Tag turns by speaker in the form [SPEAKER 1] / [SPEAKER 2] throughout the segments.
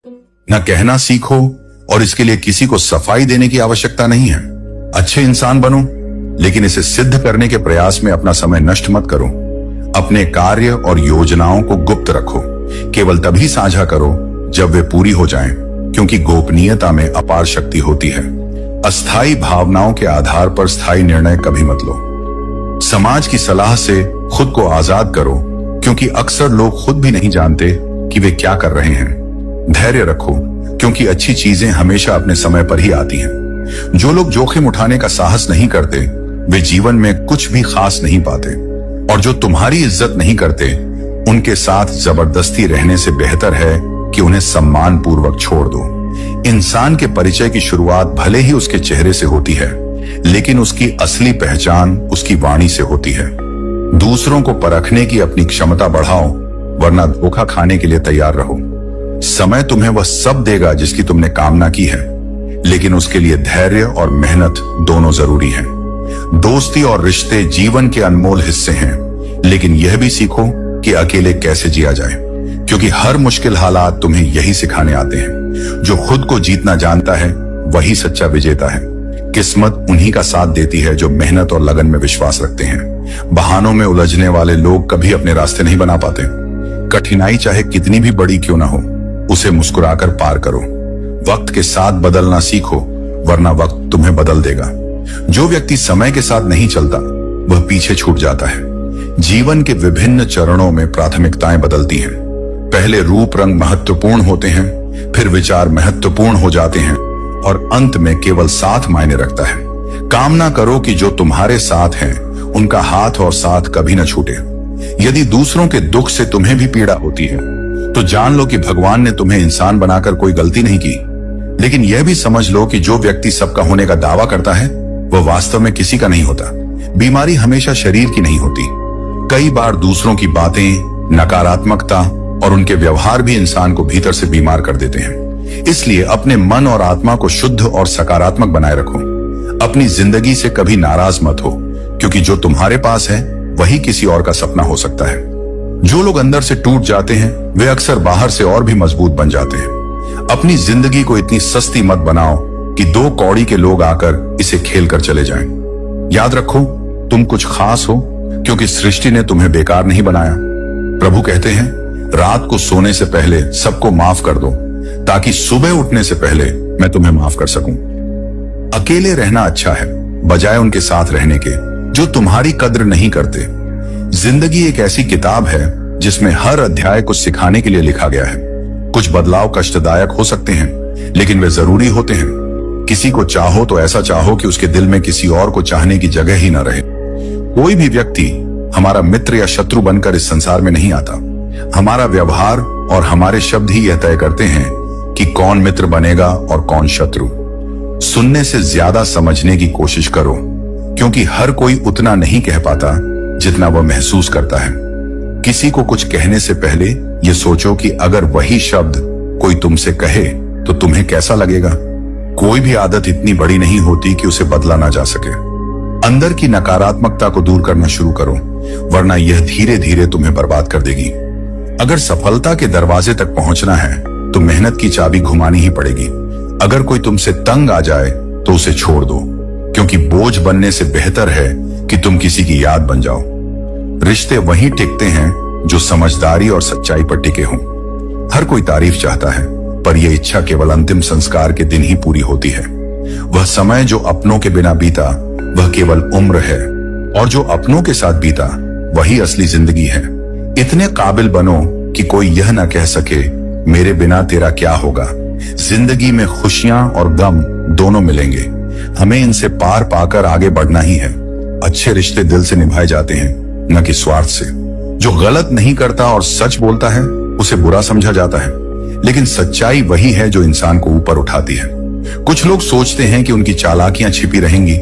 [SPEAKER 1] न कहना सीखो, और इसके लिए किसी को सफाई देने की आवश्यकता नहीं है। अच्छे इंसान बनो, लेकिन इसे सिद्ध करने के प्रयास में अपना समय नष्ट मत करो। अपने कार्य और योजनाओं को गुप्त रखो, केवल तभी साझा करो जब वे पूरी हो जाएं, क्योंकि गोपनीयता में अपार शक्ति होती है। अस्थायी भावनाओं के आधार पर स्थायी निर्णय कभी मत लो। समाज की सलाह से खुद को आजाद करो, क्योंकि अक्सर लोग खुद भी नहीं जानते कि वे क्या कर रहे हैं। धैर्य रखो, क्योंकि अच्छी चीजें हमेशा अपने समय पर ही आती हैं। जो लोग जोखिम उठाने का साहस नहीं करते, वे जीवन में कुछ भी खास नहीं पाते, और जो तुम्हारी इज्जत नहीं करते, उनके साथ जबरदस्ती रहने से बेहतर है कि उन्हें सम्मान पूर्वक छोड़ दो। इंसान के परिचय की शुरुआत भले ही उसके चेहरे से होती है, लेकिन उसकी असली पहचान उसकी वाणी से होती है। दूसरों को परखने की अपनी क्षमता बढ़ाओ, वरना धोखा खाने के लिए तैयार रहो। समय तुम्हें वह सब देगा जिसकी तुमने कामना की है, लेकिन उसके लिए धैर्य और मेहनत दोनों जरूरी हैं। दोस्ती और रिश्ते जीवन के अनमोल हिस्से हैं, लेकिन यह भी सीखो कि अकेले कैसे जिया जाए, क्योंकि हर मुश्किल हालात तुम्हें यही सिखाने आते हैं। जो खुद को जीतना जानता है, वही सच्चा विजेता है। किस्मत उन्हीं का साथ देती है जो मेहनत और लगन में विश्वास रखते हैं। बहानों में उलझने वाले लोग कभी अपने रास्ते नहीं बना पाते। कठिनाई चाहे कितनी भी बड़ी क्यों ना हो, उसे मुस्कुराकर पार करो। वक्त के साथ बदलना सीखो, वरना वक्त तुम्हें बदल देगा। जो व्यक्ति समय के साथ नहीं चलता, वह पीछे छूट जाता है। जीवन के विभिन्न चरणों में प्राथमिकताएं बदलती हैं। पहले रूप रंग महत्वपूर्ण होते हैं, फिर विचार महत्वपूर्ण हो जाते हैं, और अंत में केवल साथ मायने रखता है। कामना करो कि जो तुम्हारे साथ हैं, उनका हाथ और साथ कभी न छूटे। यदि दूसरों के दुख से तुम्हें भी पीड़ा होती है, तो जान लो कि भगवान ने तुम्हें इंसान बनाकर कोई गलती नहीं की। लेकिन यह भी समझ लो कि जो व्यक्ति सबका होने का दावा करता है, वह वास्तव में किसी का नहीं होता। बीमारी हमेशा शरीर की नहीं होती। कई बार दूसरों की बातें, नकारात्मकता और उनके व्यवहार भी इंसान को भीतर से बीमार कर देते हैं। इसलिए अपने मन और आत्मा को शुद्ध और सकारात्मक बनाए रखो। अपनी जिंदगी से कभी नाराज मत हो, क्योंकि जो तुम्हारे पास है वही किसी और का सपना हो सकता है। जो लोग अंदर से टूट जाते हैं, वे अक्सर बाहर से और भी मजबूत बन जाते हैं। अपनी जिंदगी को इतनी सस्ती मत बनाओ कि 2 कौड़ी के लोग आकर इसे खेल कर चले जाएं। याद रखो, तुम कुछ खास हो, क्योंकि सृष्टि ने तुम्हें बेकार नहीं बनाया। प्रभु कहते हैं, रात को सोने से पहले सबको माफ कर दो, ताकि सुबह उठने से पहले मैं तुम्हें माफ कर सकूं। अकेले रहना अच्छा है, बजाय उनके साथ रहने के जो तुम्हारी कद्र नहीं करते। जिंदगी एक ऐसी किताब है जिसमें हर अध्याय कुछ सिखाने के लिए लिखा गया है। कुछ बदलाव कष्टदायक हो सकते हैं, लेकिन वे जरूरी होते हैं। किसी को चाहो तो ऐसा चाहो कि उसके दिल में किसी और को चाहने की जगह ही न रहे। कोई भी व्यक्ति हमारा मित्र या शत्रु बनकर इस संसार में नहीं आता। हमारा व्यवहार और हमारे शब्द ही यह तय करते हैं कि कौन मित्र बनेगा और कौन शत्रु। सुनने से ज्यादा समझने की कोशिश करो, क्योंकि हर कोई उतना नहीं कह पाता जितना वह महसूस करता है। किसी को कुछ कहने से पहले यह सोचो कि अगर वही शब्द कोई तुमसे कहे तो तुम्हें कैसा लगेगा। कोई भी आदत इतनी बड़ी नहीं होती कि उसे बदला ना जा सके। अंदर की नकारात्मकता को दूर करना शुरू करो, वरना यह धीरे धीरे तुम्हें बर्बाद कर देगी। अगर सफलता के दरवाजे तक पहुंचना है, तो मेहनत की चाबी घुमानी ही पड़ेगी। अगर कोई तुमसे तंग आ जाए तो उसे छोड़ दो, क्योंकि बोझ बनने से बेहतर है कि तुम किसी की याद बन जाओ। रिश्ते वहीं टिकते हैं जो समझदारी और सच्चाई पर टिके हों। हर कोई तारीफ चाहता है, पर यह इच्छा केवल अंतिम संस्कार के दिन ही पूरी होती है। वह समय जो अपनों के बिना बीता, वह केवल उम्र है, और जो अपनों के साथ बीता, वही असली जिंदगी है। इतने काबिल बनो कि कोई यह ना कह सके, मेरे बिना तेरा क्या होगा। जिंदगी में खुशियां और गम दोनों मिलेंगे। हमें इनसे पार पाकर आगे बढ़ना ही है। अच्छे रिश्ते दिल से निभाए जाते हैं, न कि स्वार्थ से। जो गलत नहीं करता और सच बोलता है, उसे बुरा समझा जाता है, लेकिन सच्चाई वही है जो इंसान को ऊपर उठाती है। कुछ लोग सोचते हैं कि उनकी चालाकियां छिपी रहेंगी,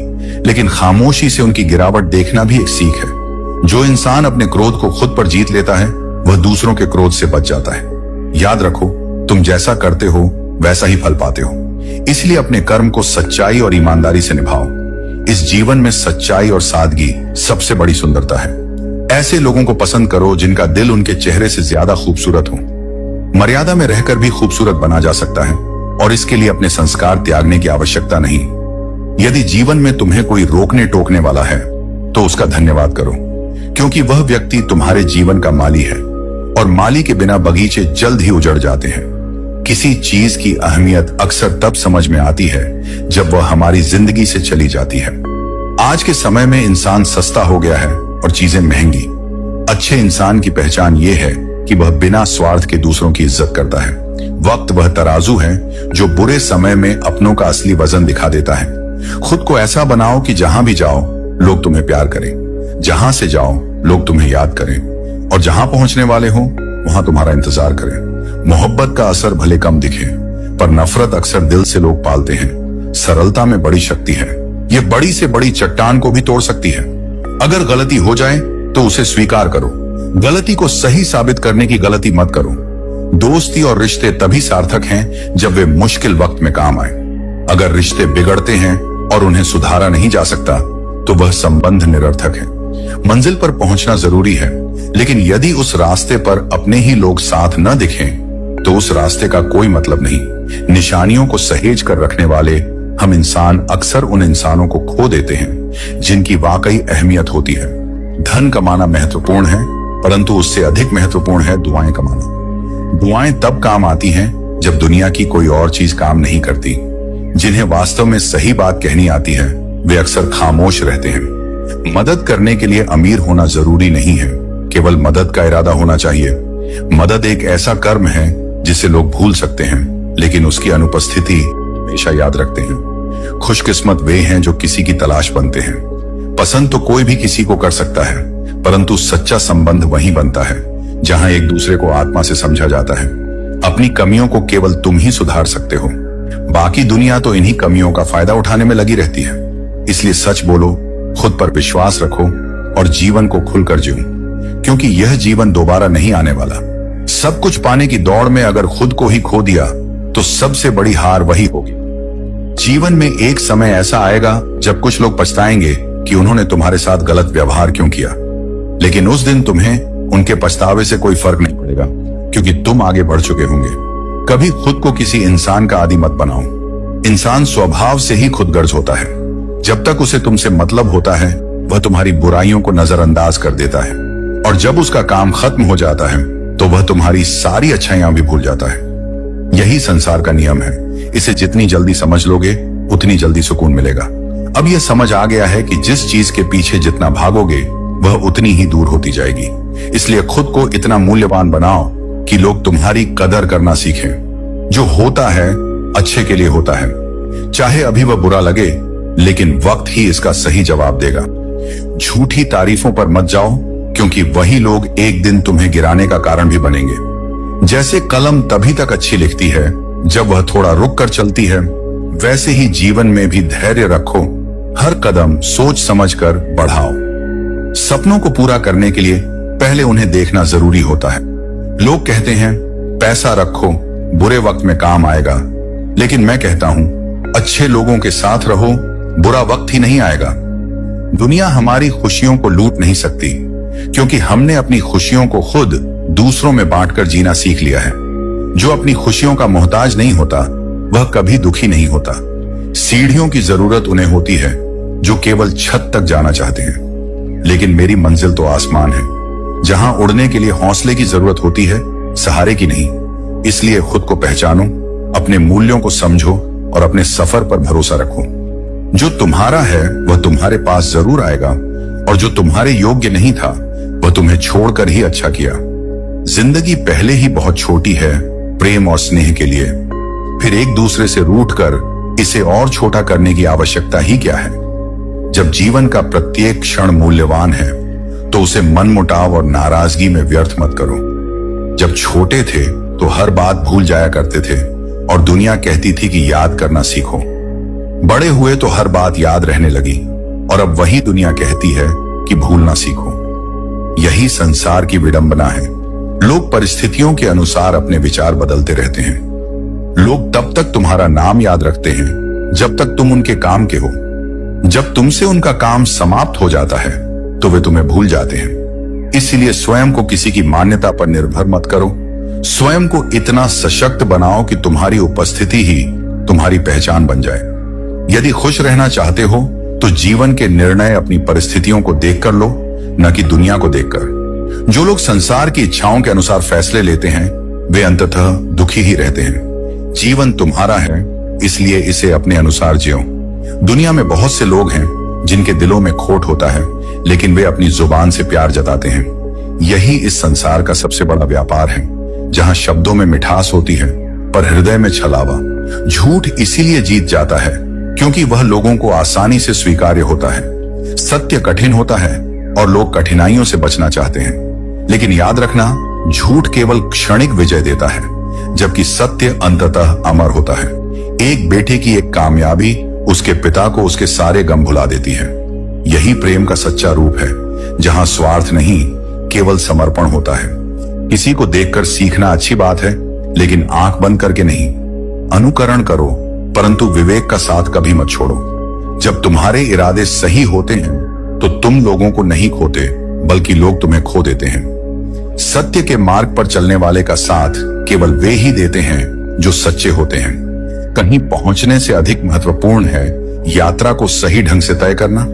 [SPEAKER 1] लेकिन खामोशी से उनकी गिरावट देखना भी एक सीख है। जो इंसान अपने क्रोध को खुद पर जीत लेता है, वह दूसरों के क्रोध से बच जाता है। याद रखो, तुम जैसा करते हो वैसा ही फल पाते हो। इसलिए अपने कर्म को सच्चाई और ईमानदारी से निभाओ। इस जीवन में सच्चाई और सादगी सबसे बड़ी सुंदरता है। ऐसे लोगों को पसंद करो जिनका दिल उनके चेहरे से ज्यादा खूबसूरत हो। मर्यादा में रहकर भी खूबसूरत बना जा सकता है और इसके लिए अपने संस्कार त्यागने की आवश्यकता नहीं। यदि जीवन में तुम्हें कोई रोकने टोकने वाला है तो उसका धन्यवाद करो, क्योंकि वह व्यक्ति तुम्हारे जीवन का माली है और माली के बिना बगीचे जल्द ही उजड़ जाते हैं। किसी चीज की अहमियत अक्सर तब समझ में आती है जब वह हमारी जिंदगी से चली जाती है। आज के समय में इंसान सस्ता हो गया है और चीजें महंगी। अच्छे इंसान की पहचान यह है कि वह बिना स्वार्थ के दूसरों की इज्जत करता है। वक्त वह तराजू है जो बुरे समय में अपनों का असली वजन दिखा देता है। खुद को ऐसा बनाओ कि जहां भी जाओ लोग तुम्हें प्यार करें, जहां से जाओ लोग तुम्हें याद करें और जहां पहुंचने वाले हो वहां तुम्हारा इंतजार करें। मोहब्बत का असर भले कम दिखे, पर नफरत अक्सर दिल से लोग पालते हैं। सरलता में बड़ी शक्ति है, यह बड़ी से बड़ी चट्टान को भी तोड़ सकती है। अगर गलती हो जाए तो उसे स्वीकार करो। गलती को सही साबित करने की गलती मत करो। दोस्ती और रिश्ते तभी सार्थक हैं जब वे मुश्किल वक्त में काम आए। अगर रिश्ते बिगड़ते हैं और उन्हें सुधारा नहीं जा सकता तो वह संबंध निरर्थक है। मंजिल पर पहुंचना जरूरी है, लेकिन यदि उस रास्ते पर अपने ही लोग साथ न दिखें तो उस रास्ते का कोई मतलब नहीं। निशानियों को सहेज कर रखने वाले हम इंसान अक्सर उन इंसानों को खो देते हैं जिनकी वाकई अहमियत होती है। धन कमाना महत्वपूर्ण है, परंतु उससे अधिक महत्वपूर्ण है दुआएं कमाना। दुआएं तब काम आती हैं जब दुनिया की कोई और चीज काम नहीं करती। जिन्हें वास्तव में सही बात कहनी आती है वे अक्सर खामोश रहते हैं। मदद करने के लिए अमीर होना जरूरी नहीं है, केवल मदद का इरादा होना चाहिए। मदद एक ऐसा कर्म है जिसे लोग भूल सकते हैं, लेकिन उसकी अनुपस्थिति हमेशा याद रखते हैं। खुशकिस्मत वे हैं जो किसी की तलाश बनते हैं। पसंद तो कोई भी किसी को कर सकता है, परंतु सच्चा संबंध वहीं बनता है जहां एक दूसरे को आत्मा से समझा जाता है। अपनी कमियों को केवल तुम ही सुधार सकते हो, बाकी दुनिया तो इन्हीं कमियों का फायदा उठाने में लगी रहती है। इसलिए सच बोलो, खुद पर विश्वास रखो और जीवन को खुलकर जियो, क्योंकि यह जीवन दोबारा नहीं आने वाला। सब कुछ पाने की दौड़ में अगर खुद को ही खो दिया तो सबसे बड़ी हार वही होगी। जीवन में एक समय ऐसा आएगा जब कुछ लोग पछताएंगे कि उन्होंने तुम्हारे साथ गलत व्यवहार क्यों किया, लेकिन उस दिन तुम्हें उनके पछतावे से कोई फर्क नहीं पड़ेगा, क्योंकि तुम आगे बढ़ चुके होंगे। कभी खुद को किसी इंसान का आदी मत बनाओ। इंसान स्वभाव से ही खुदगर्ज होता है। जब तक उसे तुमसे मतलब होता है वह तुम्हारी बुराइयों को नजरअंदाज कर देता है, और जब उसका काम खत्म हो जाता है तो वह तुम्हारी सारी अच्छाइयां भी भूल जाता है। यही संसार का नियम है। इसे जितनी जल्दी समझ लोगे उतनी जल्दी सुकून मिलेगा। अब यह समझ आ गया है कि जिस चीज के पीछे जितना भागोगे वह उतनी ही दूर होती जाएगी। इसलिए खुद को इतना मूल्यवान बनाओ कि लोग तुम्हारी कदर करना सीखें। जो होता है अच्छे के लिए होता है, चाहे अभी वह बुरा लगे, लेकिन वक्त ही इसका सही जवाब देगा। झूठी तारीफों पर मत जाओ, क्योंकि वही लोग एक दिन तुम्हें गिराने का कारण भी बनेंगे। जैसे कलम तभी तक अच्छी लिखती है जब वह थोड़ा रुक कर चलती है, वैसे ही जीवन में भी धैर्य रखो। हर कदम सोच समझकर बढ़ाओ। सपनों को पूरा करने के लिए पहले उन्हें देखना जरूरी होता है। लोग कहते हैं पैसा रखो, बुरे वक्त में काम आएगा, लेकिन मैं कहता हूं अच्छे लोगों के साथ रहो, बुरा वक्त ही नहीं आएगा। दुनिया हमारी खुशियों को लूट नहीं सकती, क्योंकि हमने अपनी खुशियों को खुद दूसरों में बांटकर जीना सीख लिया है। जो अपनी खुशियों का मोहताज नहीं होता वह कभी दुखी नहीं होता। सीढ़ियों की जरूरत उन्हें होती है जो केवल छत तक जाना चाहते हैं, लेकिन मेरी मंजिल तो आसमान है, जहां उड़ने के लिए हौसले की जरूरत होती है, सहारे की नहीं। इसलिए खुद को पहचानो, अपने मूल्यों को समझो और अपने सफर पर भरोसा रखो। जो तुम्हारा है वह तुम्हारे पास जरूर आएगा, और जो तुम्हारे योग्य नहीं था वह तुम्हें छोड़कर ही अच्छा किया। जिंदगी पहले ही बहुत छोटी है प्रेम और स्नेह के लिए, फिर एक दूसरे से रूठकर इसे और छोटा करने की आवश्यकता ही क्या है। जब जीवन का प्रत्येक क्षण मूल्यवान है तो उसे मनमुटाव और नाराजगी में व्यर्थ मत करो। जब छोटे थे तो हर बात भूल जाया करते थे और दुनिया कहती थी कि याद करना सीखो। बड़े हुए तो हर बात याद रहने लगी और अब वही दुनिया कहती है कि भूलना सीखो। यही संसार की विडंबना है। लोग परिस्थितियों के अनुसार अपने विचार बदलते रहते हैं। लोग तब तक तुम्हारा नाम याद रखते हैं जब तक तुम उनके काम के हो। जब तुमसे उनका काम समाप्त हो जाता है तो वे तुम्हें भूल जाते हैं। इसलिए स्वयं को किसी की मान्यता पर निर्भर मत करो। स्वयं को इतना सशक्त बनाओ कि तुम्हारी उपस्थिति ही तुम्हारी पहचान बन जाए। यदि खुश रहना चाहते हो तो जीवन के निर्णय अपनी परिस्थितियों को देखकर लो, न कि दुनिया को देखकर। जो लोग संसार की इच्छाओं के अनुसार फैसले लेते हैं वे अंततः दुखी ही रहते हैं। जीवन तुम्हारा है, इसलिए इसे अपने अनुसार जियो। दुनिया में बहुत से लोग हैं जिनके दिलों में खोट होता है, लेकिन वे अपनी जुबान से प्यार जताते हैं। यही इस संसार का सबसे बड़ा व्यापार है, जहां शब्दों में मिठास होती है पर हृदय में छलावा। झूठ इसीलिए जीत जाता है क्योंकि वह लोगों को आसानी से स्वीकार्य होता है। सत्य कठिन होता है और लोग कठिनाइयों से बचना चाहते हैं। लेकिन याद रखना, झूठ केवल क्षणिक विजय देता है, जबकि सत्य अंततः अमर होता है। एक बेटे की एक कामयाबी उसके पिता को उसके सारे गम भुला देती है। यही प्रेम का सच्चा रूप है, जहां स्वार्थ नहीं केवल समर्पण होता है। किसी को देखकर सीखना अच्छी बात है, लेकिन आंख बंद करके नहीं। अनुकरण करो, परंतु विवेक का साथ कभी मत छोड़ो। जब तुम्हारे इरादे सही होते हैं तो तुम लोगों को नहीं खोते, बल्कि लोग तुम्हें खो देते हैं। सत्य के मार्ग पर चलने वाले का साथ केवल वे ही देते हैं जो सच्चे होते हैं। कहीं पहुंचने से अधिक महत्वपूर्ण है यात्रा को सही ढंग से तय करना।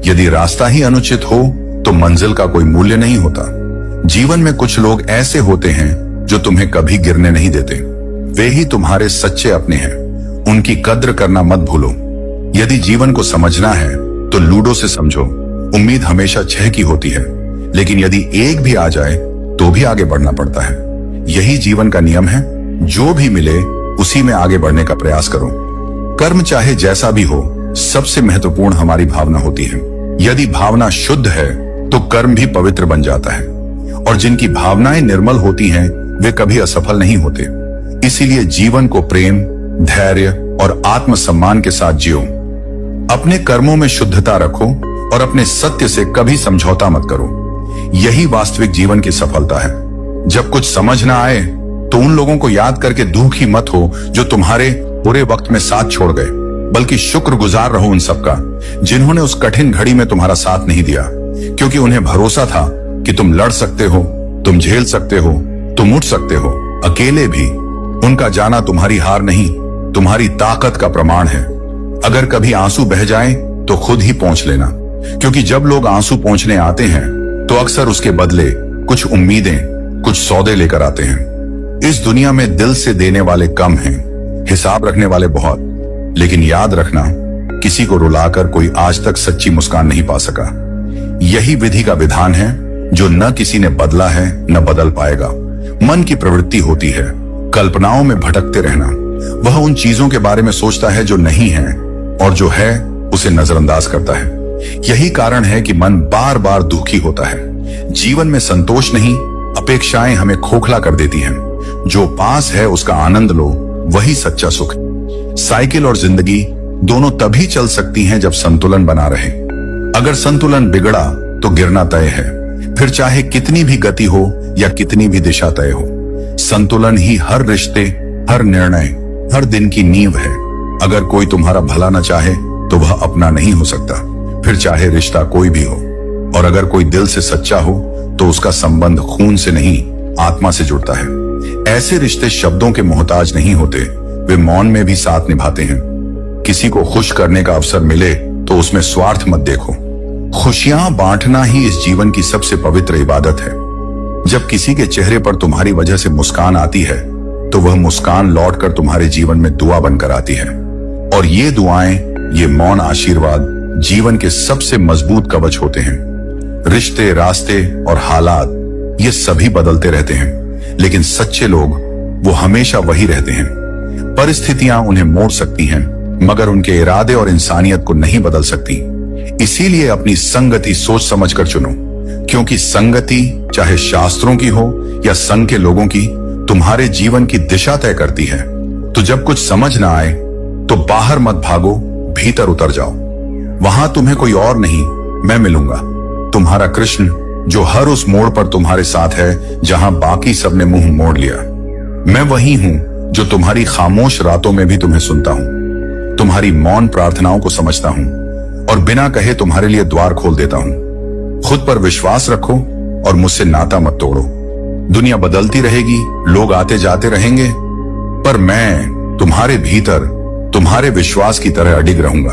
[SPEAKER 1] यदि रास्ता ही अनुचित हो तो मंजिल का कोई मूल्य नहीं होता। जीवन में कुछ लोग ऐसे होते हैं जो तुम्हें कभी गिरने नहीं देते। वे ही तुम्हारे सच्चे अपने हैं। उनकी कद्र करना मत भूलो। यदि जीवन को समझना है तो लूडो से समझो। उम्मीद हमेशा 6 की होती है, लेकिन यदि एक भी आ जाए तो भी आगे बढ़ना पड़ता है। यही जीवन का नियम है। जो भी मिले उसी में आगे बढ़ने का प्रयास करो। कर्म चाहे जैसा भी हो, सबसे महत्वपूर्ण हमारी भावना होती है। यदि भावना शुद्ध है तो कर्म भी पवित्र बन जाता है, और जिनकी भावनाएं निर्मल होती हैं वे कभी असफल नहीं होते। इसीलिए जीवन को प्रेम, धैर्य और आत्मसम्मान के साथ जियो। अपने कर्मों में शुद्धता रखो और अपने सत्य से कभी समझौता मत करो। यही वास्तविक जीवन की सफलता है। जब कुछ समझ ना आए तो उन लोगों को याद करके दुखी मत हो जो तुम्हारे बुरे वक्त में साथ छोड़ गए, बल्कि शुक्रगुजार रहो उन सबका जिन्होंने उस कठिन घड़ी में तुम्हारा साथ नहीं दिया, क्योंकि उन्हें भरोसा था कि तुम लड़ सकते हो, तुम झेल सकते हो, तुम उठ सकते हो अकेले भी। उनका जाना तुम्हारी हार नहीं, तुम्हारी ताकत का प्रमाण है। अगर कभी आंसू बह जाएं तो खुद ही पोंछ लेना, क्योंकि जब लोग आंसू पोंछने आते हैं तो अक्सर उसके बदले कुछ उम्मीदें, कुछ सौदे लेकर आते हैं। इस दुनिया में दिल से देने वाले कम हैं, हिसाब रखने वाले बहुत। लेकिन याद रखना, किसी को रुलाकर कोई आज तक सच्ची मुस्कान नहीं पा सका। यही विधि का विधान है जो न किसी ने बदला है न बदल पाएगा। मन की प्रवृत्ति होती है कल्पनाओं में भटकते रहना। वह उन चीजों के बारे में सोचता है जो नहीं है, और जो है उसे नजरअंदाज करता है। यही कारण है कि मन बार बार दुखी होता है। जीवन में संतोष नहीं, अपेक्षाएं हमें खोखला कर देती हैं। जो पास है उसका आनंद लो, वही सच्चा सुख है। साइकिल और जिंदगी दोनों तभी चल सकती हैं जब संतुलन बना रहे। अगर संतुलन बिगड़ा तो गिरना तय है, फिर चाहे कितनी भी गति हो या कितनी भी दिशा तय हो। संतुलन ही हर रिश्ते, हर निर्णय, हर दिन की नींव है। अगर कोई तुम्हारा भला न चाहे तो वह अपना नहीं हो सकता, फिर चाहे रिश्ता कोई भी हो। और अगर कोई दिल से सच्चा हो तो उसका संबंध खून से नहीं, आत्मा से जुड़ता है। ऐसे रिश्ते शब्दों के मोहताज नहीं होते, वे मौन में भी साथ निभाते हैं। किसी को खुश करने का अवसर मिले तो उसमें स्वार्थ मत देखो। खुशियां बांटना ही इस जीवन की सबसे पवित्र इबादत है। जब किसी के चेहरे पर तुम्हारी वजह से मुस्कान आती है तो वह मुस्कान लौटकर तुम्हारे जीवन में दुआ बनकर आती है। और ये दुआएं, ये मौन आशीर्वाद जीवन के सबसे मजबूत कवच होते हैं। रिश्ते, रास्ते और हालात ये सभी बदलते रहते हैं, लेकिन सच्चे लोग वो हमेशा वही रहते हैं। परिस्थितियां उन्हें मोड़ सकती हैं, मगर उनके इरादे और इंसानियत को नहीं बदल सकती। इसीलिए अपनी संगति सोच समझकर चुनो, क्योंकि संगति चाहे शास्त्रों की हो या संघ के लोगों की, तुम्हारे जीवन की दिशा तय करती है। तो जब कुछ समझ ना आए तो बाहर मत भागो, भीतर उतर जाओ। वहां तुम्हें कोई और नहीं, मैं मिलूंगा, तुम्हारा कृष्ण, जो हर उस मोड़ पर तुम्हारे साथ है जहां बाकी सबने मुंह मोड़ लिया। मैं वही हूं जो तुम्हारी खामोश रातों में भी तुम्हें सुनता हूं, तुम्हारी मौन प्रार्थनाओं को समझता हूं और बिना कहे तुम्हारे लिए द्वार खोल देता हूं। खुद पर विश्वास रखो और मुझसे नाता मत तोड़ो। दुनिया बदलती रहेगी, लोग आते जाते रहेंगे, पर मैं तुम्हारे भीतर तुम्हारे विश्वास की तरह अडिग रहूंगा।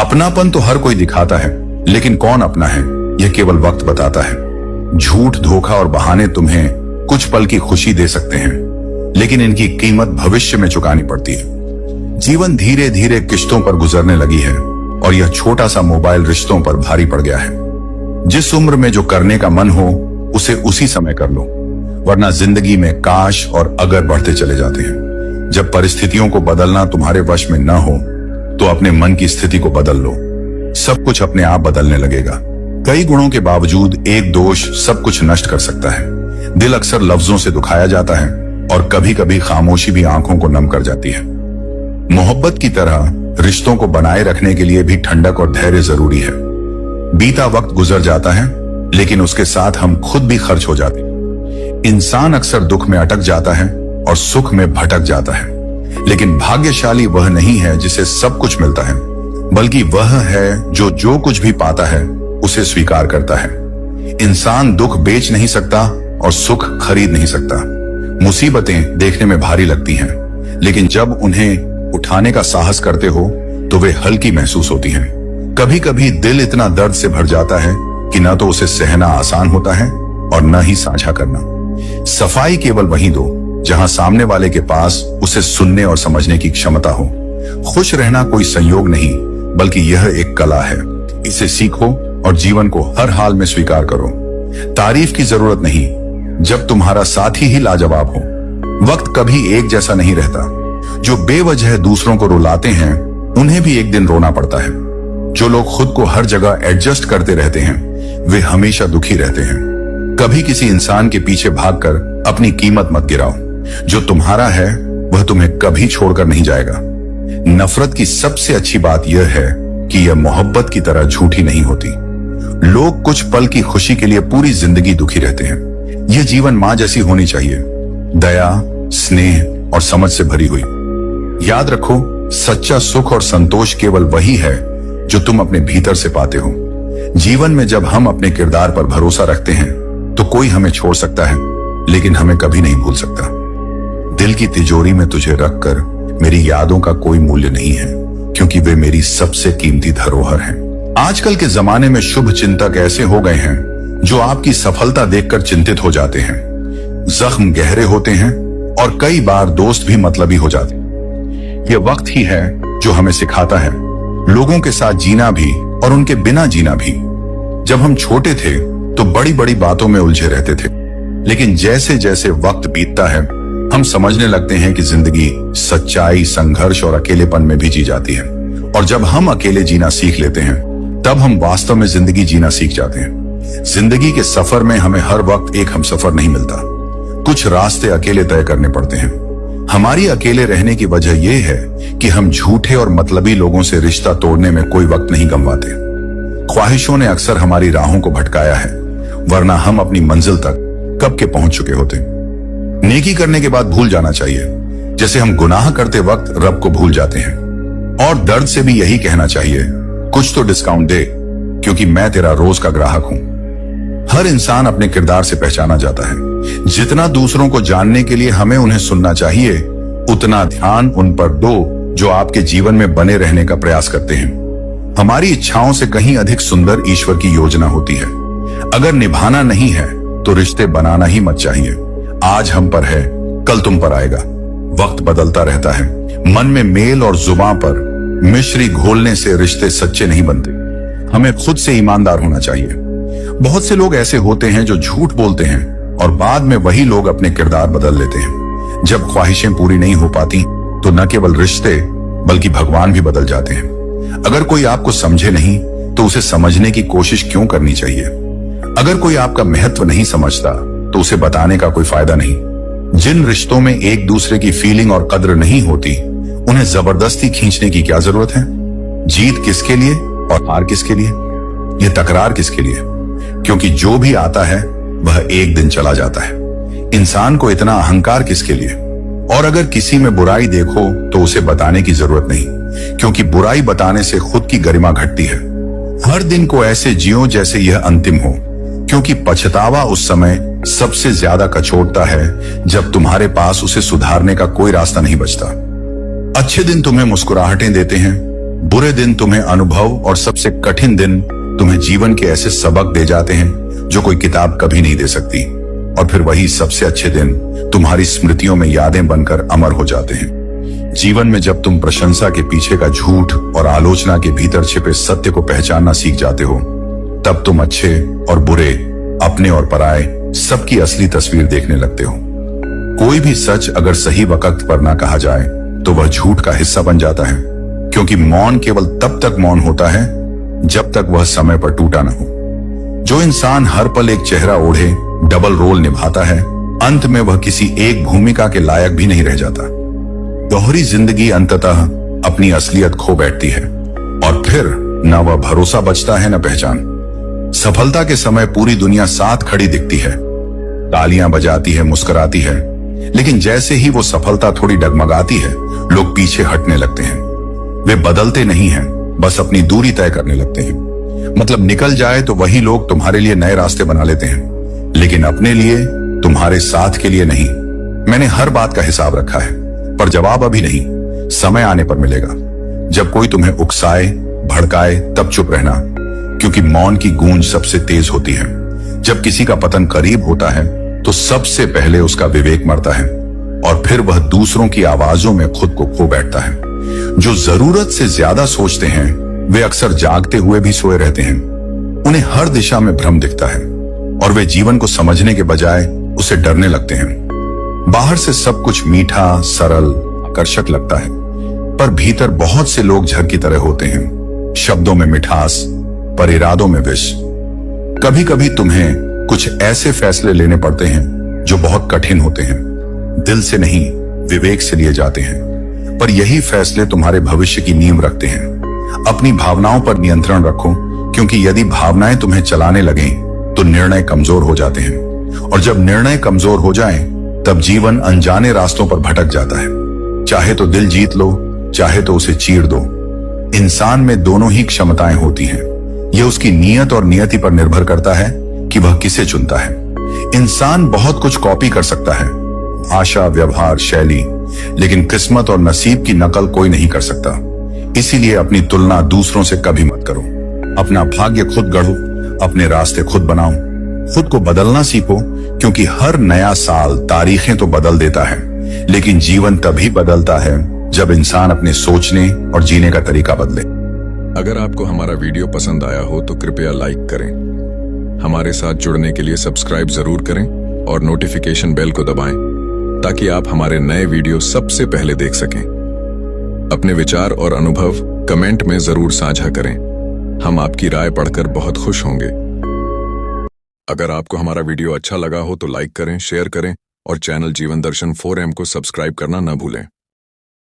[SPEAKER 1] अपनापन तो हर कोई दिखाता है, लेकिन कौन अपना है यह केवल वक्त बताता है। झूठ, धोखा और बहाने तुम्हें कुछ पल की खुशी दे सकते हैं, लेकिन इनकी कीमत भविष्य में चुकानी पड़ती है। जीवन धीरे धीरे किश्तों पर गुजरने लगी है और यह छोटा सा मोबाइल रिश्तों पर भारी पड़ गया है। जिस उम्र में जो करने का मन हो उसे उसी समय कर लो, वरना जिंदगी में काश और अगर बढ़ते चले जाते हैं। जब परिस्थितियों को बदलना तुम्हारे वश में न हो तो अपने मन की स्थिति को बदल लो, सब कुछ अपने आप बदलने लगेगा। कई गुणों के बावजूद एक दोष सब कुछ नष्ट कर सकता है। दिल अक्सर लफ्जों से दुखाया जाता है और कभी कभी खामोशी भी आंखों को नम कर जाती है। मोहब्बत की तरह रिश्तों को बनाए रखने के लिए भी ठंडक और धैर्य जरूरी है। बीता वक्त गुजर जाता है, लेकिन उसके साथ हम खुद भी खर्च हो जाते हैं। इंसान अक्सर दुख में अटक जाता है और सुख में भटक जाता है, लेकिन भाग्यशाली वह नहीं है जिसे सब कुछ मिलता है, बल्कि वह है जो कुछ भी पाता है उसे स्वीकार करता है। इंसान दुख बेच नहीं सकता और सुख खरीद नहीं सकता। मुसीबतें देखने में भारी लगती हैं, लेकिन जब उन्हें उठाने का साहस करते हो तो वे हल्की महसूस होती हैं। कभी कभी दिल इतना दर्द से भर जाता है कि न तो उसे सहना आसान होता है और न ही साझा करना। सफाई केवल वहीं दो जहां सामने वाले के पास उसे सुनने और समझने की क्षमता हो। खुश रहना कोई संयोग नहीं, बल्कि यह एक कला है। इसे सीखो और जीवन को हर हाल में स्वीकार करो। तारीफ की जरूरत नहीं, जब तुम्हारा साथी ही लाजवाब हो। वक्त कभी एक जैसा नहीं रहता। जो बेवजह दूसरों को रुलाते हैं उन्हें भी एक दिन रोना पड़ता है। जो लोग खुद को हर जगह एडजस्ट करते रहते हैं वे हमेशा दुखी रहते हैं। कभी किसी इंसान के पीछे भागकर अपनी कीमत मत गिराओ। जो तुम्हारा है वह तुम्हें कभी छोड़कर नहीं जाएगा। नफरत की सबसे अच्छी बात यह है कि यह मोहब्बत की तरह झूठी नहीं होती। लोग कुछ पल की खुशी के लिए पूरी जिंदगी दुखी रहते हैं। यह जीवन मां जैसी होनी चाहिए, दया, स्नेह और समझ से भरी हुई। याद रखो, सच्चा सुख और संतोष केवल वही है जो तुम अपने भीतर से पाते हो। जीवन में जब हम अपने किरदार पर भरोसा रखते हैं तो कोई हमें छोड़ सकता है, लेकिन हमें कभी नहीं भूल सकता। दिल की तिजोरी में तुझे रखकर मेरी यादों का कोई मूल्य नहीं है, क्योंकि वे मेरी सबसे कीमती धरोहर हैं। आजकल के जमाने में शुभ चिंतक ऐसे हो गए हैं जो आपकी सफलता देखकर चिंतित हो जाते हैं। जख्म गहरे होते हैं और कई बार दोस्त भी मतलबी हो जाते हैं। यह वक्त ही है जो हमें सिखाता है लोगों के साथ जीना भी और उनके बिना जीना भी। जब हम छोटे थे तो बड़ी बड़ी बातों में उलझे रहते थे, लेकिन जैसे जैसे वक्त बीतता है हम समझने लगते हैं कि जिंदगी सच्चाई, संघर्ष और अकेलेपन में भी जी जाती है। और जब हम अकेले जीना सीख लेते हैं तब हम वास्तव में जिंदगी जीना सीख जाते हैं। जिंदगी के सफर में हमें हर वक्त एक हमसफर नहीं मिलता। कुछ रास्ते अकेले तय करने पड़ते हैं। हमारी अकेले रहने की वजह यह है कि हम झूठे और मतलबी लोगों से रिश्ता तोड़ने में कोई वक्त नहीं गंवाते। ख्वाहिशों ने अक्सर हमारी राहों को भटकाया है, वरना हम अपनी मंजिल तक कब के पहुंच चुके होते। नेकी करने के बाद भूल जाना चाहिए, जैसे हम गुनाह करते वक्त रब को भूल जाते हैं। और दर्द से भी यही कहना चाहिए, कुछ तो डिस्काउंट दे, क्योंकि मैं तेरा रोज का ग्राहक हूं। हर इंसान अपने किरदार से पहचाना जाता है। जितना दूसरों को जानने के लिए हमें उन्हें सुनना चाहिए, उतना ध्यान उन पर दो जो आपके जीवन में बने रहने का प्रयास करते हैं। हमारी इच्छाओं से कहीं अधिक सुंदर ईश्वर की योजना होती है। अगर निभाना नहीं है तो रिश्ते बनाना ही मत चाहिए। आज हम पर है, कल तुम पर आएगा। वक्त बदलता रहता है। मन में मेल और जुबां पर मिश्री घोलने से रिश्ते सच्चे नहीं बनते। हमें खुद से ईमानदार होना चाहिए। बहुत से लोग ऐसे होते हैं जो झूठ बोलते हैं और बाद में वही लोग अपने किरदार बदल लेते हैं। जब ख्वाहिशें पूरी नहीं हो पाती तो न केवल रिश्ते बल्कि भगवान भी बदल जाते हैं। अगर कोई आपको समझे नहीं तो उसे समझने की कोशिश क्यों करनी चाहिए। अगर कोई आपका महत्व नहीं समझता तो उसे बताने का कोई फायदा नहीं। जिन रिश्तों में एक दूसरे की फीलिंग और कद्र नहीं होती उन्हें जबरदस्ती खींचने की क्या जरूरत है। जीत किसके लिए और हार किसके लिए, यह तकरार किसके लिए? क्योंकि जो भी आता है वह एक दिन चला जाता है। इंसान को इतना अहंकार किसके लिए? और अगर किसी में बुराई देखो तो उसे बताने की जरूरत नहीं, क्योंकि बुराई बताने से खुद की गरिमा घटती है। हर दिन को ऐसे जियो जैसे यह अंतिम हो। क्योंकि पछतावा उस समय सबसे ज्यादा कचोटता है जब तुम्हारे पास उसे सुधारने का कोई रास्ता नहीं बचता। अच्छे दिन तुम्हें मुस्कुराहटें देते हैं, बुरे दिन तुम्हें अनुभव और सबसे कठिन दिन तुम्हें जीवन के ऐसे सबक दे जाते हैं जो कोई किताब कभी नहीं दे सकती। और फिर वही सबसे अच्छे दिन तुम्हारी स्मृतियों में यादें बनकर अमर हो जाते हैं। जीवन में जब तुम प्रशंसा के पीछे का झूठ और आलोचना के भीतर छिपे सत्य को पहचानना सीख जाते हो, तब तुम अच्छे और बुरे, अपने और पराये, सबकी असली तस्वीर देखने लगते हो। कोई भी सच अगर सही वक्त पर ना कहा जाए तो वह झूठ का हिस्सा बन जाता है, क्योंकि मौन केवल तब तक मौन होता है जब तक वह समय पर टूटा न हो। जो इंसान हर पल एक चेहरा ओढ़े डबल रोल निभाता है, अंत में वह किसी एक भूमिका के लायक भी नहीं रह जाता। दोहरी जिंदगी अंततः अपनी असलियत खो बैठती है और फिर न वह भरोसा बचता है न पहचान। सफलता के समय पूरी दुनिया साथ खड़ी दिखती है, तालियां बजाती है, मुस्कुराती है, लेकिन जैसे ही वो सफलता थोड़ी डगमगाती है, लोग पीछे हटने लगते हैं। वे बदलते नहीं हैं, बस अपनी दूरी तय करने लगते हैं। मतलब निकल जाए तो वही लोग तुम्हारे लिए नए रास्ते बना लेते हैं, लेकिन अपने लिए, तुम्हारे साथ के लिए नहीं। मैंने हर बात का हिसाब रखा है, पर जवाब अभी नहीं, समय आने पर मिलेगा। जब कोई तुम्हें उकसाए, भड़काए, तब चुप रहना, क्योंकि मौन की गूंज सबसे तेज होती है। जब किसी का पतन करीब होता है तो सबसे पहले उसका विवेक मरता है और फिर वह दूसरों की आवाजों में खुद को खो बैठता है। जो जरूरत से ज्यादा सोचते हैं वे अक्सर जागते हुए भी सोए रहते हैं। उन्हें हर दिशा में भ्रम दिखता है और वे जीवन को समझने के बजाय उसे डरने लगते हैं। बाहर से सब कुछ मीठा, सरल, आकर्षक लगता है, पर भीतर बहुत से लोग झर की तरह होते हैं। शब्दों में मिठास, पर इरादों में विष। कभी कभी तुम्हें कुछ ऐसे फैसले लेने पड़ते हैं जो बहुत कठिन होते हैं, दिल से नहीं, विवेक से लिए जाते हैं, पर यही फैसले तुम्हारे भविष्य की नींव रखते हैं। अपनी भावनाओं पर नियंत्रण रखो, क्योंकि यदि भावनाएं तुम्हें चलाने लगें तो निर्णय कमजोर हो जाते हैं, और जब निर्णय कमजोर हो जाएं, तब जीवन अनजाने रास्तों पर भटक जाता है। चाहे तो दिल जीत लो, चाहे तो उसे चीर दो। इंसान में दोनों ही क्षमताएं होती हैं। यह उसकी नीयत और नियति पर निर्भर करता है कि वह किसे चुनता है। इंसान बहुत कुछ कॉपी कर सकता है, आशा, व्यवहार, शैली, लेकिन किस्मत और नसीब की नकल कोई नहीं कर सकता। इसीलिए अपनी तुलना दूसरों से कभी मत करो। अपना भाग्य खुद गढ़ो, अपने रास्ते खुद बनाओ, खुद को बदलना सीखो, क्योंकि हर नया साल तारीखें तो बदल देता है, लेकिन जीवन तभी बदलता है जब इंसान अपने सोचने और जीने का तरीका बदले।
[SPEAKER 2] अगर आपको हमारा वीडियो पसंद आया हो तो कृपया लाइक करें, हमारे साथ जुड़ने के लिए सब्सक्राइब जरूर करें और नोटिफिकेशन बेल को दबाएं ताकि आप हमारे नए वीडियो सबसे पहले देख सकें। अपने विचार और अनुभव कमेंट में जरूर साझा करें, हम आपकी राय पढ़कर बहुत खुश होंगे। अगर आपको हमारा वीडियो अच्छा लगा हो तो लाइक करें, शेयर करें और चैनल जीवन दर्शन 4M को सब्सक्राइब करना न भूलें।